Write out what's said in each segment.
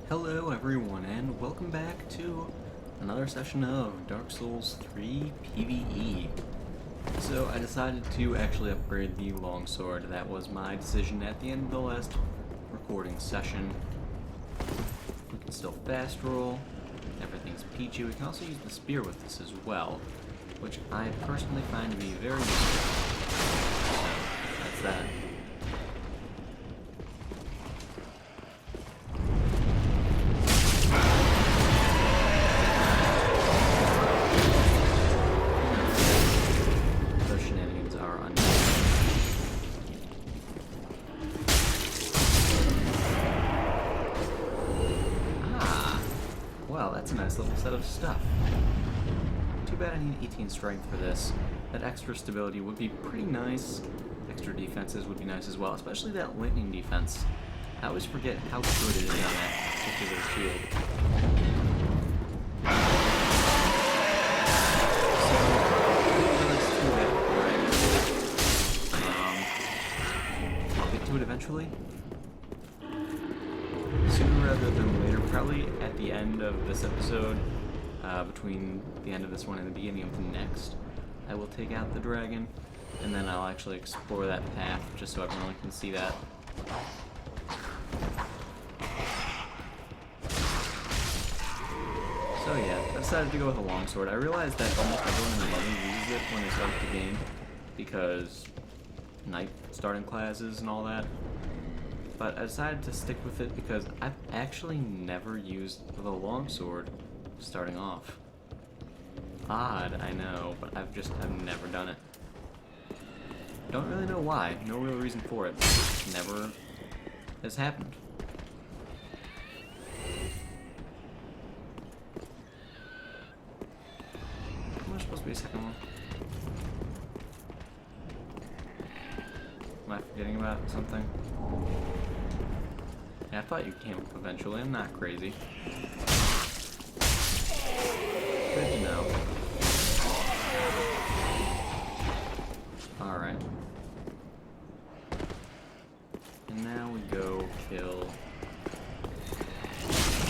Hello everyone and welcome back to another session of Dark Souls 3 PvE. So I decided to actually upgrade the longsword. That was my decision at the end of the last recording session. We can still fast roll, everything's peachy. We can also use the spear with this as well, which I personally find to be very useful. So that's that. That's a nice little set of stuff. Too bad I need 18 strength for this. That extra stability would be pretty nice. Extra defenses would be nice as well, especially that lightning defense. I always forget how good it is on that particular shield. So, I'll get to it eventually. Sooner rather than later, probably at the end of this episode, between the end of this one and the beginning of the next, I will take out the dragon, and then I'll actually explore that path, just so everyone can see that. So yeah, I decided to go with a longsword. I realized that almost everyone in the level uses it when they start the game, because night starting classes and all that. But I decided to stick with it because I've actually never used the longsword starting off. Odd, I know, but I've never done it. Don't really know why, no real reason for it. It never has happened. Am I supposed to be a second one? Am I forgetting about something? Yeah, I thought you came up eventually. I'm not crazy. Good to know. Alright. And now we go kill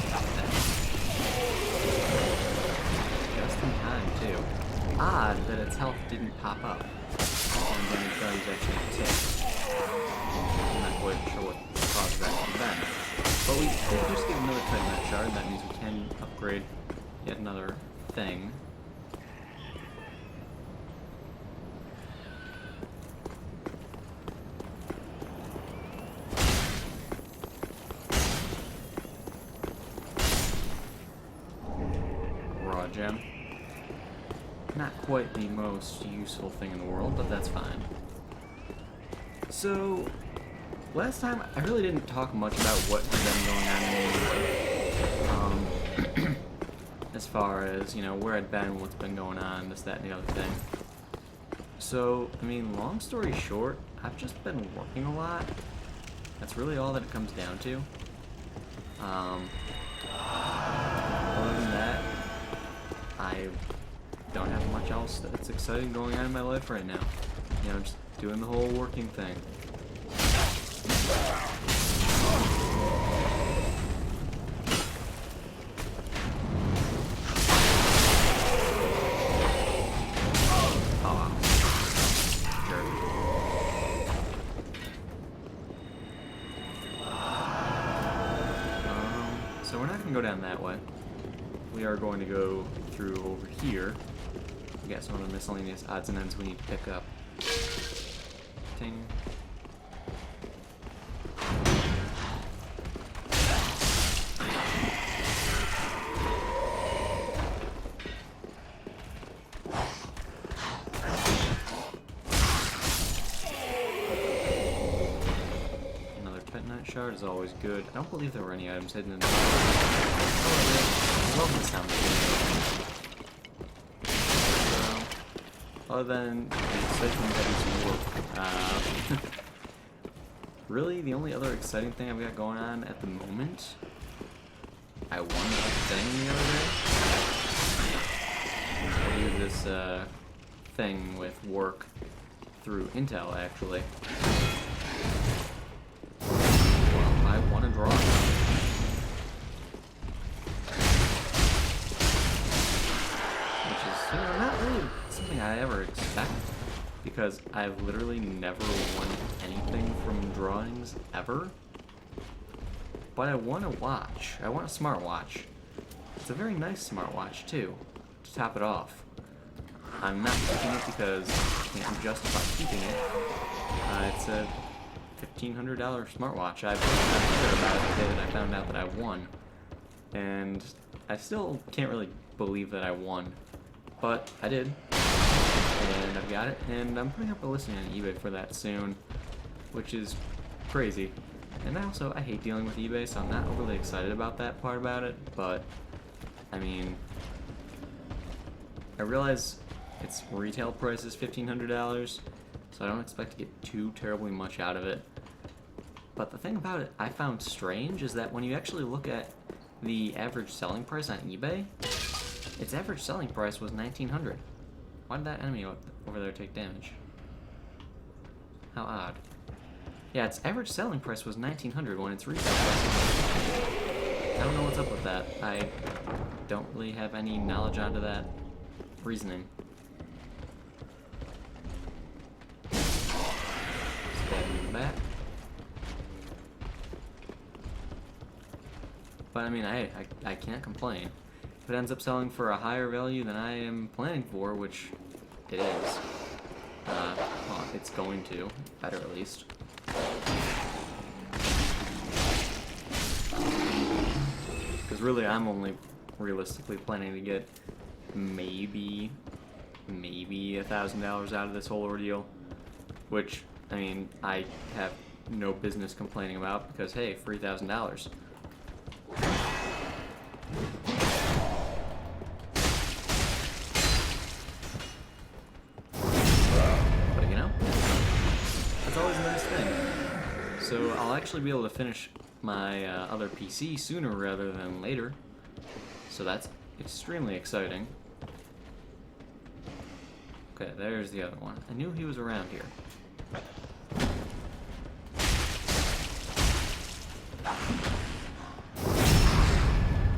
that. Just in time, too. Odd that its health didn't pop up. And then it does actually tick. I'm not quite sure what caused that to then. But we did just get another Titanite shard. That means we can upgrade yet another thing. Raw gem. Not quite the most useful thing in the world, but that's fine. So, last time I really didn't talk much about what had been going on in the world. As far as, you know, where I'd been, what's been going on, this, that, and the other thing. So, I mean, long story short, I've just been working a lot. That's really all that it comes down to. Other than that, I don't have much else that's exciting going on in my life right now. You know, just doing the whole working thing. So we're not going to go down that way. We are going to go through over here. We got some of the miscellaneous odds and ends we need to pick up. Ting. Shard is always good. I don't believe there were any items hidden in there. I love the sound of it. Other than the excitement that is work. Really, the only other exciting thing I've got going on at the moment, I won a thing the other day. I do this thing with work through Intel, actually. Well, I want to draw. because I've literally never won anything from drawings ever. But I won a watch. I won a smartwatch. It's a very nice smartwatch too, to top it off. I'm not keeping it because I can't justify keeping it. It's a $1,500 smartwatch. I was not sure about it the day that I found out that I won. And I still can't really believe that I won. But I did. And I've got it. And I'm putting up a listing on eBay for that soon, which is crazy. And I hate dealing with eBay, so I'm not overly excited about that part about it. But, I mean, I realize its retail price is $1,500, so I don't expect to get too terribly much out of it. But the thing about it I found strange is that when you actually look at the average selling price on eBay, its average selling price was $1,900. Why did that enemy over there take damage? How odd. Yeah, its average selling price was $1,900 when its retail price was $1,900. I don't know what's up with that. I don't really have any knowledge onto that reasoning. Stab him in the back. But I mean, I can't complain. If it ends up selling for a higher value than I am planning for, which it is, well, it's going to, better at least. Because really, I'm only realistically planning to get maybe $1,000 out of this whole ordeal, which, I mean, I have no business complaining about because, hey, free $1,000. But, you know, that's always a nice thing. So I'll actually be able to finish my other PC sooner rather than later. So that's extremely exciting. Okay, there's the other one. I knew he was around here.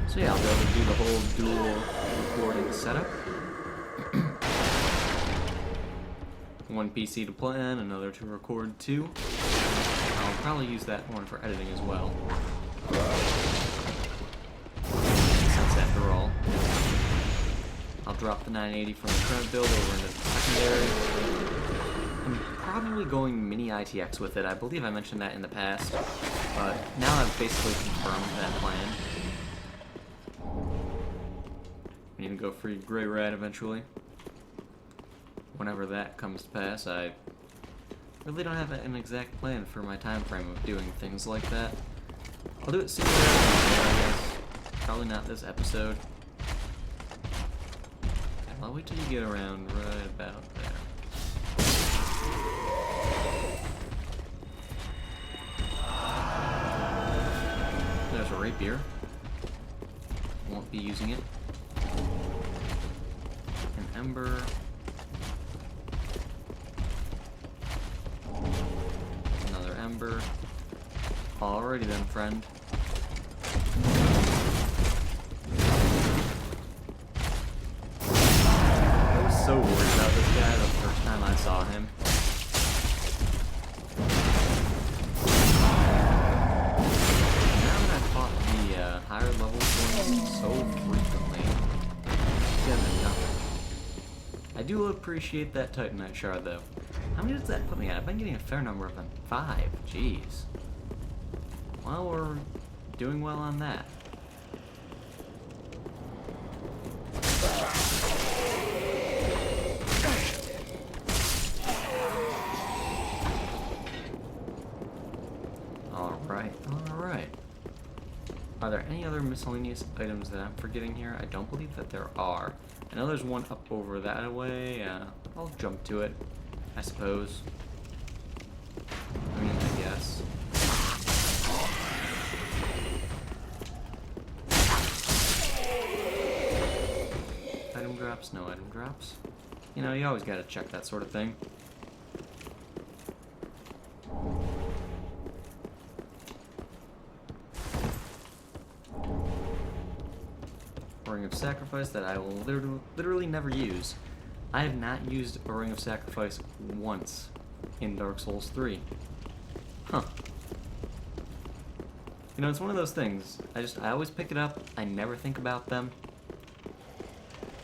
So yeah, I'll be able to do the whole dual recording setup. One PC to plan, another to record to. I'll probably use that one for editing as well. Since after all, I'll drop the 980 from the current build over into the secondary. I'm probably going mini ITX with it. I believe I mentioned that in the past, but now I've basically confirmed that plan. I need to go free Gray Rat eventually. Whenever that comes to pass, I really don't have an exact plan for my time frame of doing things like that. I'll do it sooner rather than later, I guess. Probably not this episode. I'll wait till you get around right about there. There's a rapier. Won't be using it. An ember. Another ember. Alrighty then, friend. I was so worried about this guy the first time I saw him. Now that I've fought the higher level ones so frequently, it's getting nothing. I do appreciate that Titanite shard though. How many does that put me at? I've been getting a fair number of them. 5. Jeez. Well, we're doing well on that. Alright. Are there any other miscellaneous items that I'm forgetting here? I don't believe that there are. I know there's one up over that way. I'll jump to it, I suppose. I mean, I guess. Item drops, no item drops. You know, you always gotta check that sort of thing. Ring of Sacrifice that I will literally never use. I have not used a Ring of Sacrifice once in Dark Souls 3. Huh. You know, it's one of those things. I always pick it up. I never think about them.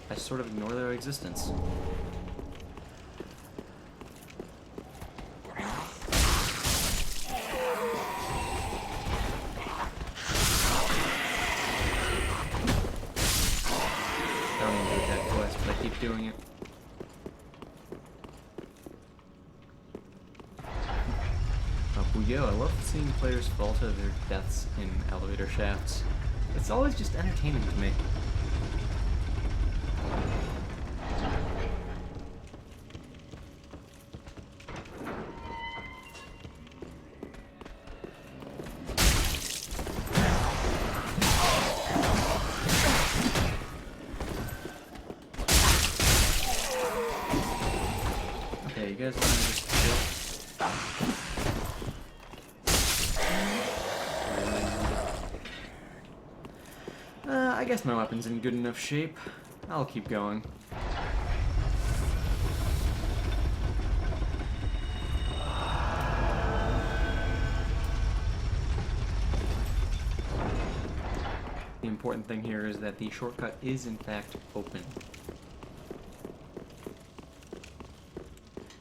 I sort of ignore their existence. Doing it. Yo, I love seeing players fall to their deaths in elevator shafts. It's always just entertaining to me. Okay, you guys want to just chill? I guess my weapon's in good enough shape. I'll keep going. The important thing here is that the shortcut is in fact open.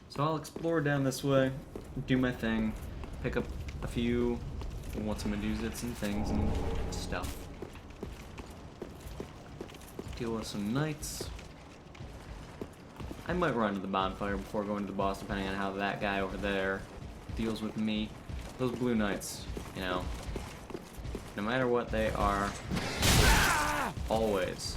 So I'll explore down this way, do my thing, pick up a few want some Medusits and things and stuff. Deal with some knights. I might run to the bonfire before going to the boss, depending on how that guy over there deals with me. Those blue knights, you know, no matter what they are, always.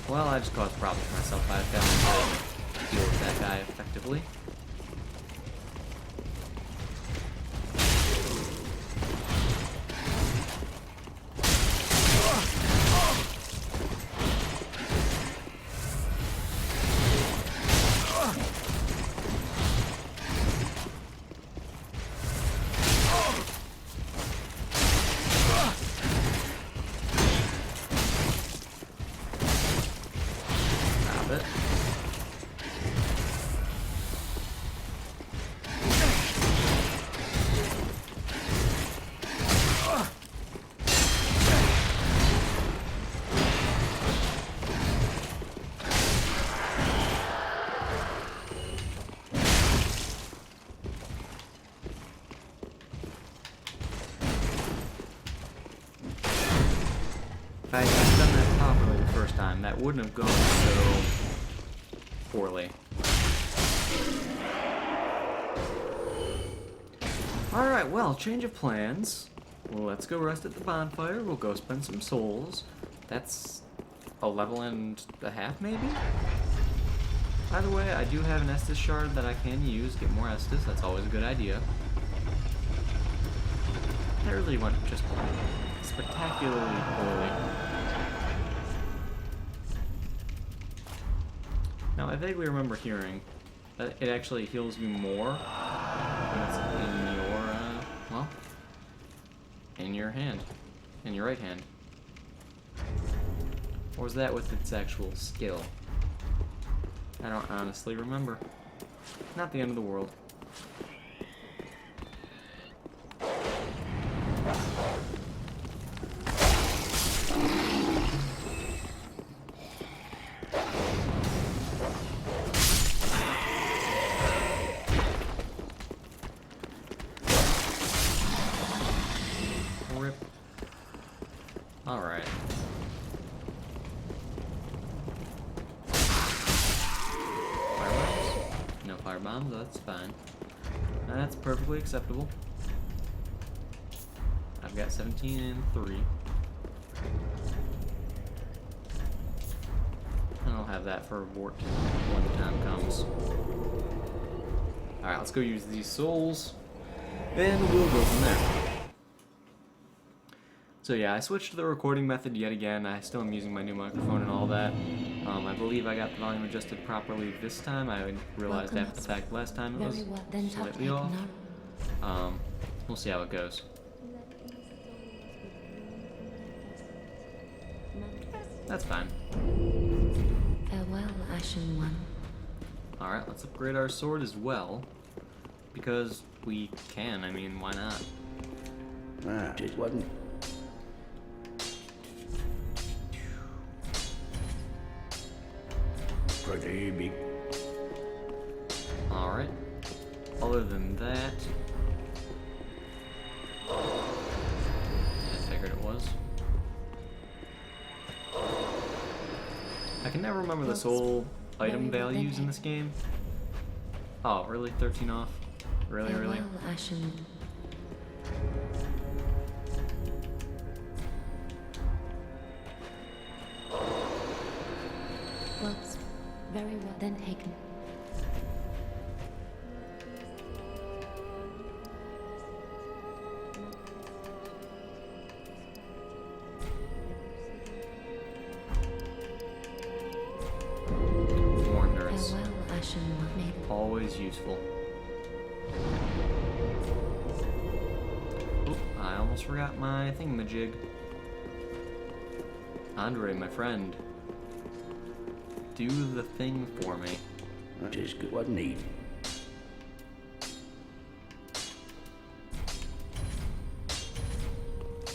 Well, I just caused problems for myself. I've got to deal with that guy effectively. If I had done that properly the first time, that wouldn't have gone so poorly. Alright, well, change of plans. Well, let's go rest at the bonfire. We'll go spend some souls. That's a level and a half, maybe? By the way, I do have an Estus shard that I can use. Get more Estus. That's always a good idea. That really went just spectacularly poorly. Now, I vaguely remember hearing that it actually heals you more when it's in your, well, in your hand, in your right hand. Or was that with its actual skill? I don't honestly remember. Not the end of the world. Alright. Fireworks? No firebombs, that's fine. That's perfectly acceptable. I've got 17 and 3. And I'll have that for Vordt when the time comes. Alright, let's go use these souls. And we'll go from there. So yeah, I switched to the recording method yet again. I still am using my new microphone and all that. I believe I got the volume adjusted properly this time. I realized after the fact last time it was slightly off. We'll see how it goes. That's fine. Farewell, Ashen One. Alright, let's upgrade our sword as well. Because we can, I mean, why not? Ah, it wasn't. Pretty big. Alright. Other than that... I figured it was. I can never remember the soul item values in this game. Oh, really? 13 off? Really, really? Farewell, Ashen. Well, very well then taken. More endurance. Farewell, Ashen One. Maiden. Always useful. Oop, I almost forgot my thingamajig. Andre, my friend. Do the thing for me. That is good. What need?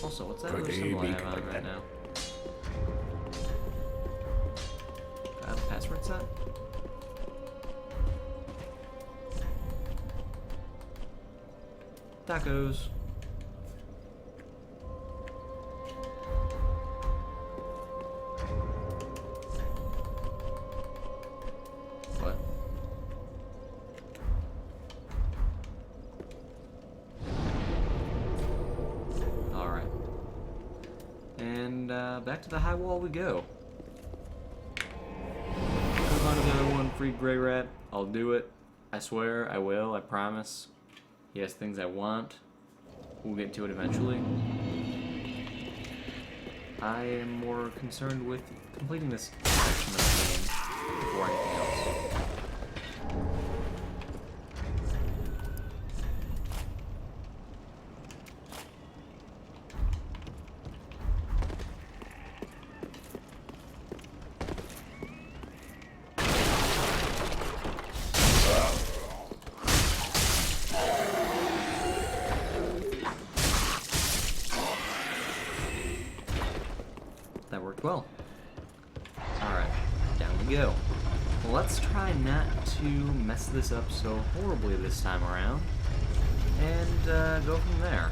Also, what's that other Pretty symbol I big have on like right that. now? Do I have a password set? Tacos. What? Alright. And back to the high wall we go. Move on to the other one, free gray rat. I'll do it. I swear, I will, I promise. He has things I want. We'll get to it eventually. I am more concerned with completing this section of the game before anything else. That worked well. Alright, down we go. Well, let's try not to mess this up so horribly this time around, and go from there.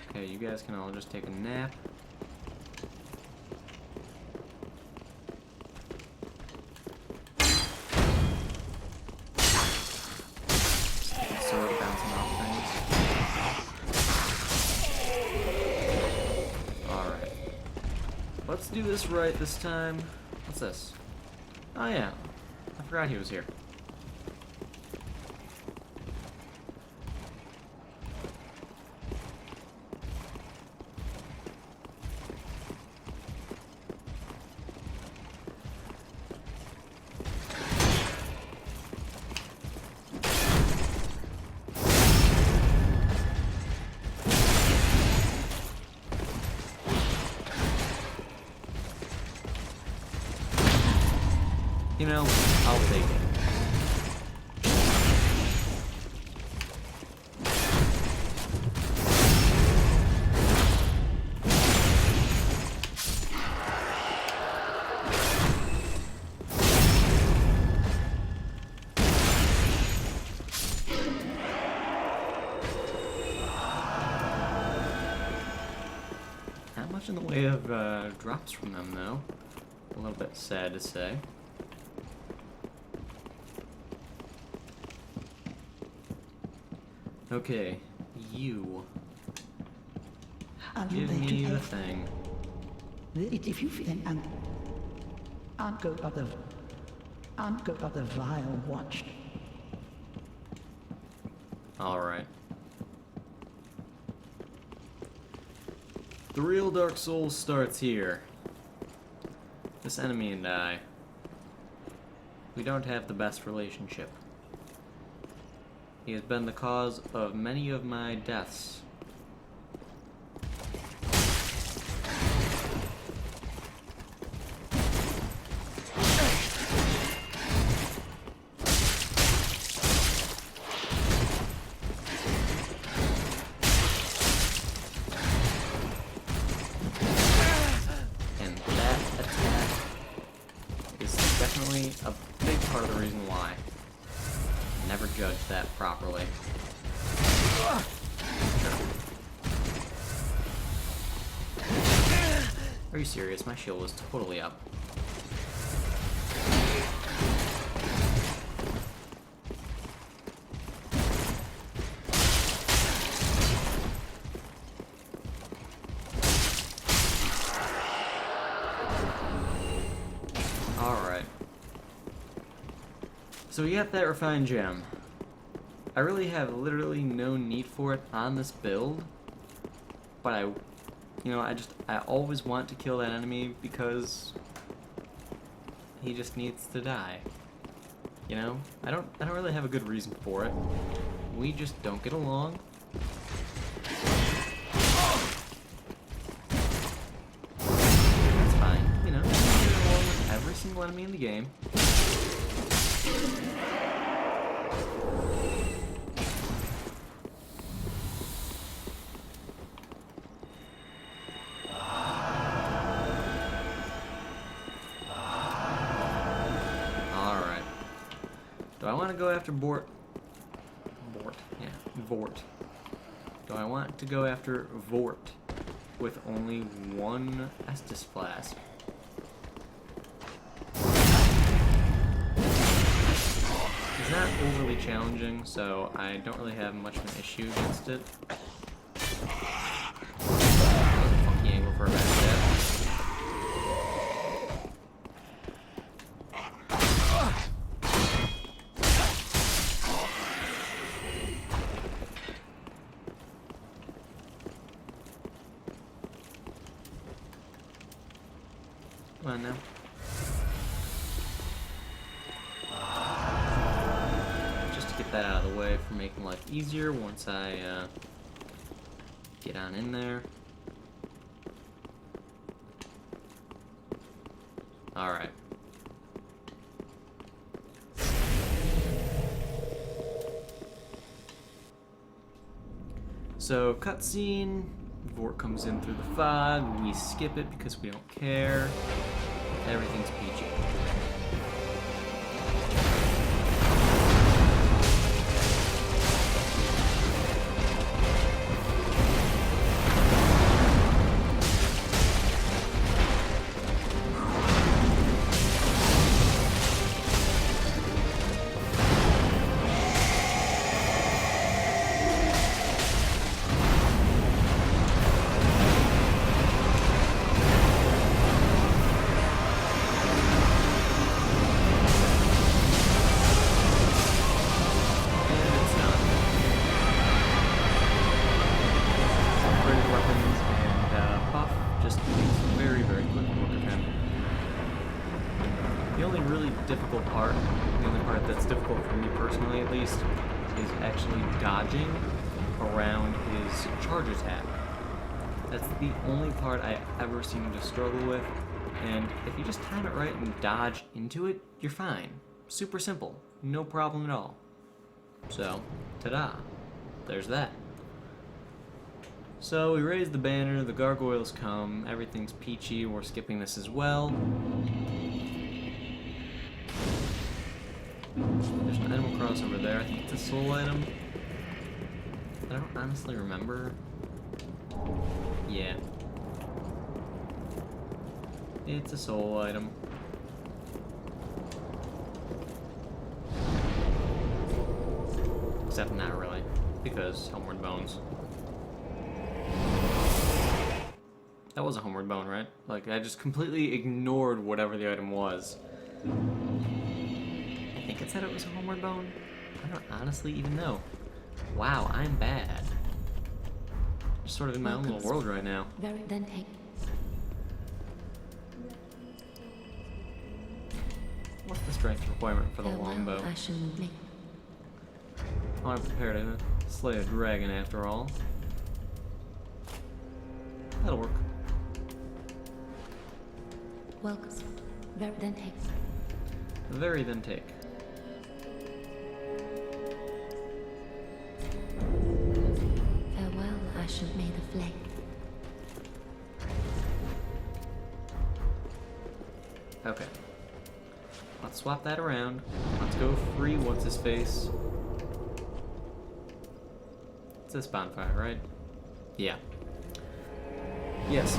Okay, you guys can all just take a nap. Sword bouncing off things. Alright. Let's do this right this time. What's this? Oh yeah. I forgot he was here. You know, I'll take it. Not much in the way of drops from them, though. A little bit sad to say. Okay, you. Give me the thing. If you feel aren't go other vile watched. Alright. The real Dark Souls starts here. This enemy and I, we don't have the best relationship. He has been the cause of many of my deaths. And that attack is definitely a big part of the reason why. Never judged that properly. Are you serious? My shield was totally up. Alright. So we got that refined gem. I really have literally no need for it on this build, but I always want to kill that enemy because he just needs to die. You know? I don't really have a good reason for it. We just don't get along. That's fine, you know. I get along with every single enemy in the game. Do I want to go after Vordt? Yeah, Vordt. Do I want to go after Vordt with only one Estus flask? It's not overly challenging, so I don't really have much of an issue against it. That was a funky angle for a bad stab. Come on now. Just to get that out of the way for making life easier once I get on in there. Alright. So, cutscene. Vordt comes in through the fog. We skip it because we don't care. Everything's PG. Difficult part, the only part that's difficult for me personally at least, is actually dodging around his charge attack. That's the only part I ever seem to struggle with, and if you just time it right and dodge into it, you're fine. Super simple, no problem at all. So, ta-da, there's that. So we raise the banner, the gargoyles come, everything's peachy, we're skipping this as well. There's an item across over there. I think it's a soul item. I don't honestly remember. Yeah. It's a soul item. Except not really, because Homeward Bones. That was a Homeward Bone, right? Like, I just completely ignored whatever the item was. I think it said it was a Homeward Bone. I don't honestly even know. Wow, I'm bad. Just sort of in my own little world right now. Very then take. What's the strength requirement for the Farewell, longbow? ashen maiden. I want to prepare to slay a dragon after all. That'll work. Welcome. Very then take. Very then take. Farewell, ashen may the flame. Okay. Let's swap that around. Let's go free what's his face. It's this bonfire, right? Yeah. Yes,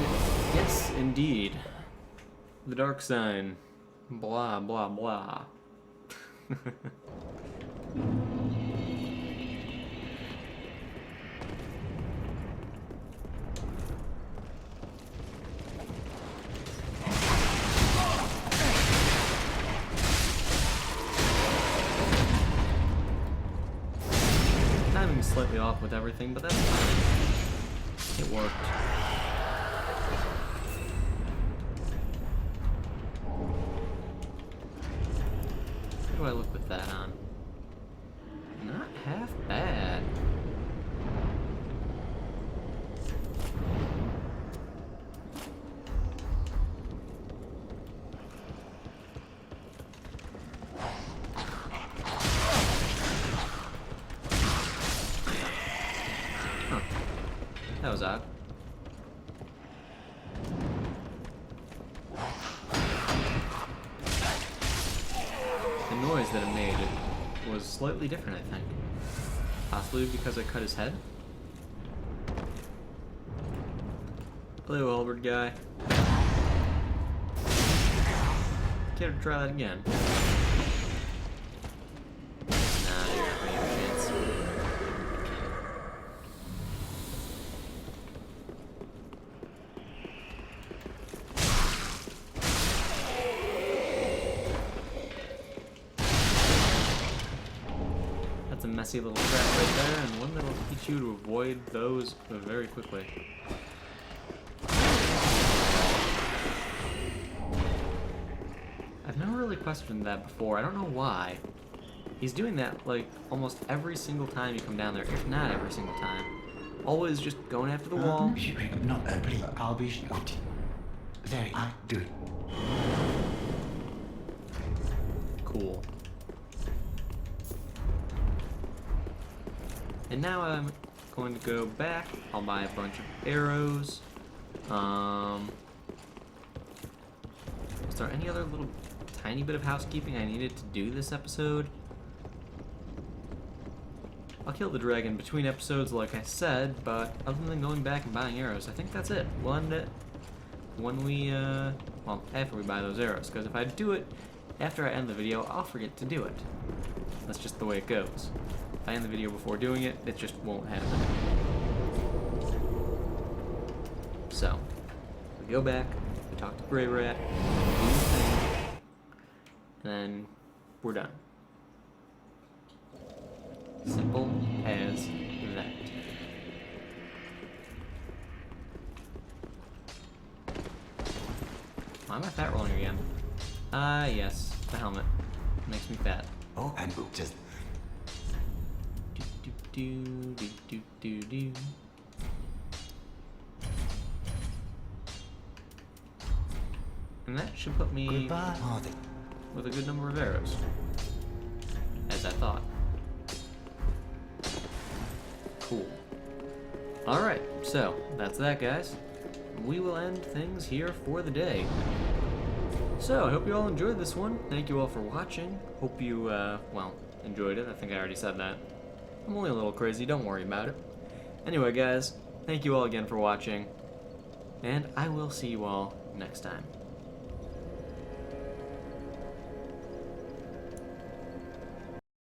yes, indeed. The dark sign. Blah, blah, blah. Timing's slightly off with everything, but that's fine. It worked. How do I look with that on? Not half bad. Huh. That was odd. The noise that it made was slightly different, I think. Possibly because I cut his head. Hello, halberd guy. Care to try that again? Nah, you're not gonna have a chance. That's a messy little trap right there, and one that'll teach you to avoid those very quickly. I've never really questioned that before. I don't know why. He's doing that like almost every single time you come down there, if not every single time. Always just going after the wall. No, please, I'll be shouting. There, I do it. Cool. And now I'm going to go back. I'll buy a bunch of arrows. Is there any other little tiny bit of housekeeping I needed to do this episode? I'll kill the dragon between episodes like I said, but other than going back and buying arrows, I think that's it. We'll end it when we, well, after we buy those arrows, because if I do it after I end the video, I'll forget to do it. That's just the way it goes. If I end the video before doing it, it just won't happen. So, we go back, we talk to Grey Rat, we do the thing, and then we're done. Simple as that. Why am I fat rolling again? Ah, yes, the helmet. Makes me fat. Oh, and just Do. And that should put me goodbye, Hardy. with a good number of arrows. As I thought. Cool. Alright, so that's that, guys. We will end things here for the day. So, I hope you all enjoyed this one. Thank you all for watching. Hope you, well, enjoyed it. I think I already said that. I'm only a little crazy, don't worry about it. Anyway, guys, thank you all again for watching. And I will see you all next time.